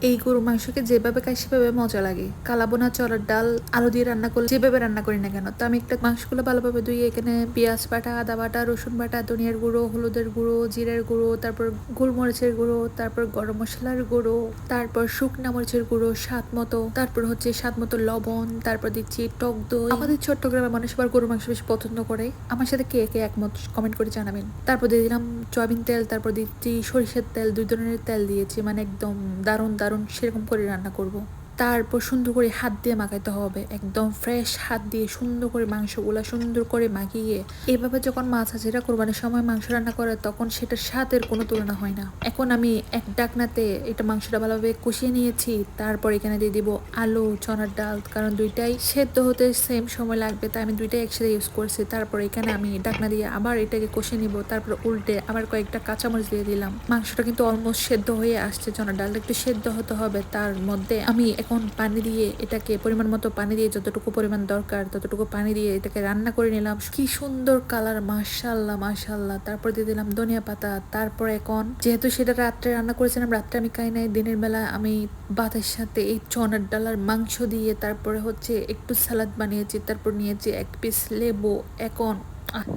এই গরু মাংসকে যেভাবে খাই সেভাবে মজা লাগে। কালাবোনা, চড়ার ডাল, আলু দিয়ে রান্না করলে যেভাবে রান্না করি না কেন, তো আমি একটা মাংসগুলো ভালোভাবে ধুয়ে এখানে পেঁয়াজ বাটা, আদা বাটা, রসুন বাটা, ধনিয়ার গুঁড়ো, হলুদের গুঁড়ো, জিরের গুঁড়ো, তারপর গোলমরিচের গুঁড়ো, তারপর গরম মশলার গুঁড়ো, তারপর শুকনা মরিচের গুঁড়ো স্বাদ মতো, তারপর হচ্ছে স্বাদ মতো লবণ, তারপর দিচ্ছি টক দই। আমাদের চট্টগ্রামের মানুষ আবার গরু মাংস বেশি পছন্দ করে। আমার সাথে কে কে একমত কমেন্ট করে জানাবেন। তারপর দিয়ে দিলাম সয়াবিন তেল, তারপর দিচ্ছি সরিষার তেল, 2 ধরনের তেল দিয়েছি, মানে একদম দারুণ দারুণ সেরকম করে রান্না করব। তারপর সুন্দর করে হাত দিয়ে মাখাইতে হবে, একদম ফ্রেশ হাত দিয়ে সুন্দর করে মাংসগুলা সুন্দর করে মাখিয়ে। এভাবে যখন মাছ হাজিরা কোরবানির সময় মাংস রান্না করে তখন সেটার স্বাদের কোনো তুলনা হয় না। এখন আমি এক ডাকনাতে এটা মাংসটা ভালোভাবে কষিয়ে নিয়েছি। তারপর এখানে দিয়ে দিব আলু, চনার ডাল, কারণ দুইটাই সেদ্ধ হতে সেম সময় লাগবে, তাই আমি দুইটাই একসাথে ইউজ করছি। তারপর এখানে আমি ডাকনা দিয়ে আবার এটাকে কষিয়ে নিব। তারপর উল্টে আবার কয়েকটা কাঁচামরিচ দিয়ে দিলাম। মাংসটা কিন্তু অলমোস্ট সেদ্ধ হয়ে আসছে, চনার ডালটা একটু সেদ্ধ হতে হবে। তার মধ্যে আমি এখন পানি দিয়ে এটাকে পরিমাণ মতো পানি দিয়ে, যতটুকু পরিমাণ দরকার ততটুকু পানি দিয়ে এটাকে রান্না করে নিলাম। কি সুন্দর কালার, মাশাআল্লাহ মাশাআল্লাহ। তারপর দিয়ে দিলাম ধনিয়া পাতা। তারপর এখন যেহেতু সেটা রাত্রে রান্না করেছিলাম, রাত্রে আমি খাই নাই, দিনের বেলা আমি ভাতের সাথে এই চনার ডাল আর মাংস দিয়ে তারপরে হচ্ছে একটু সালাদ বানিয়েছি, তারপর নিয়েছি 1 পিস লেবু। এখন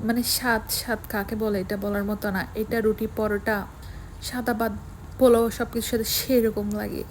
মানে স্বাদ স্বাদ কাকে বলে এটা বলার মতো না। এটা রুটি, পরোটা, সাদা ভাত, পোলাও সবকিছুর সাথে সেরকম লাগে।